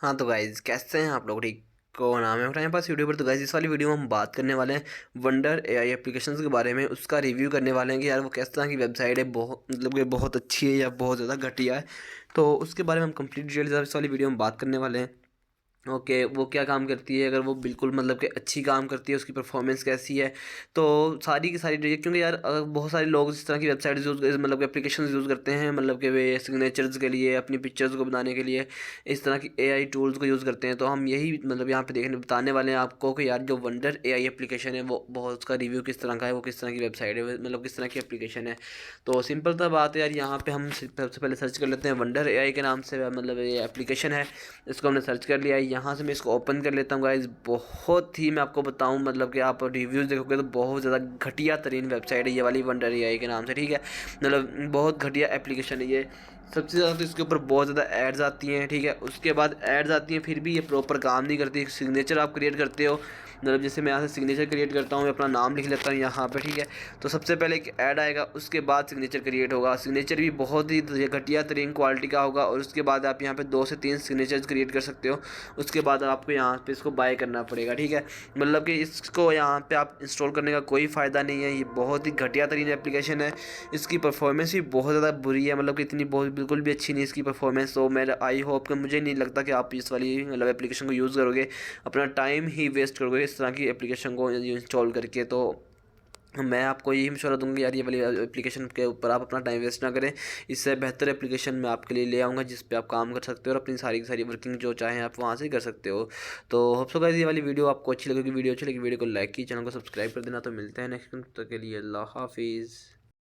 हाँ तो गाइज़ कैसे हैं आप लोग? ठीक को नाम है उठाए पास वीडियो पर। तो गाइज़ इस वाली वीडियो में हम बात करने वाले हैं वंडर एआई एप्लीकेशंस के बारे में। उसका रिव्यू करने वाले हैं कि यार वो किस तरह की वेबसाइट है, बहुत मतलब कि बहुत अच्छी है या बहुत ज़्यादा घटिया है। तो उसके बारे में हम कंप्लीट डिटेल इस वाली वीडियो में बात करने वाले हैं। ओके, वो क्या काम करती है, अगर वो बिल्कुल मतलब कि अच्छी काम करती है, उसकी परफॉर्मेंस कैसी है। तो सारी की सारी डिटेल, क्योंकि यार बहुत सारे लोग इस तरह की वेबसाइट यूज़ मतलब कि एप्लीकेशन यूज़ करते हैं, मतलब कि वे सिग्नेचर्स के लिए, अपनी पिक्चर्स को बनाने के लिए इस तरह की एआई टूल्स को यूज़ करते हैं। तो हम यही मतलब यहाँ पे देखने बताने वाले हैं आपको कि यार जो वंडर एआई एप्लीकेशन है वो बहुत, उसका रिव्यू किस तरह का है, वो किस तरह की वेबसाइट है, मतलब किस तरह की एप्लीकेशन है। तो सिंपल सा बात है यार, यहाँ पे हम सबसे पहले सर्च कर लेते हैं वंडर एआई के नाम से, मतलब ये एप्लीकेशन है। इसको हमने सर्च कर लिया है। यहाँ से मैं इसको ओपन कर लेता हूँ गाइस। बहुत ही मैं आपको बताऊँ, मतलब कि आप रिव्यूज़ देखोगे तो बहुत ज़्यादा घटिया तरीन वेबसाइट है ये वाली वंडर एआई के नाम से, ठीक है। मतलब बहुत घटिया एप्लीकेशन है ये। सबसे ज़्यादा तो इसके ऊपर बहुत ज़्यादा एड्स आती हैं, ठीक है। उसके बाद एड्स आती हैं, फिर भी ये प्रॉपर काम नहीं करती। सिग्नेचर आप क्रिएट करते हो, मतलब जैसे मैं यहाँ से सिग्नेचर क्रिएट करता हूँ, मैं अपना नाम लिख लेता हूँ यहाँ पे, ठीक है। तो सबसे पहले एक ऐड आएगा, उसके बाद सिग्नेचर क्रिएट होगा। सिग्नेचर भी बहुत ही घटिया तरीन क्वालिटी का होगा, और उसके बाद आप यहाँ पे 2 से 3 सिग्नेचर्स क्रिएट कर सकते हो। उसके बाद आपको यहाँ पे इसको बाय करना पड़ेगा, ठीक है। मतलब कि इसको यहाँ पे आप इंस्टॉल करने का कोई फ़ायदा नहीं है। ये बहुत ही घटिया तरीन एप्लीकेशन है। इसकी परफॉर्मेंस भी बहुत ज़्यादा बुरी है, मतलब कि इतनी बहुत बिल्कुल भी अच्छी नहीं इसकी परफॉर्मेंस। तो मेरा आई होप कि, मुझे नहीं लगता कि आप इस वाली मतलब एप्लीकेशन को यूज़ करोगे, अपना टाइम ही वेस्ट करोगे इस तरह की एप्लीकेशन को इंस्टॉल करके। तो मैं आपको यही मशवरा दूंगा यार, ये वाली एप्लीकेशन के ऊपर आप अपना टाइम वेस्ट ना करें। इससे बेहतर एप्लीकेशन मैं आपके लिए ले आऊँगा जिस पे आप काम कर सकते हो और अपनी सारी की सारी वर्किंग जो चाहें आप वहाँ से ही कर सकते हो। तो होप सो गाइस ये वाली वीडियो आपको अच्छी लगेगी। वीडियो अच्छी लगी वीडियो को लाइक की, चैनल को सब्सक्राइब कर देना। तो मिलते हैं नेक्स्ट तक के लिए, अल्लाह हाफिज़।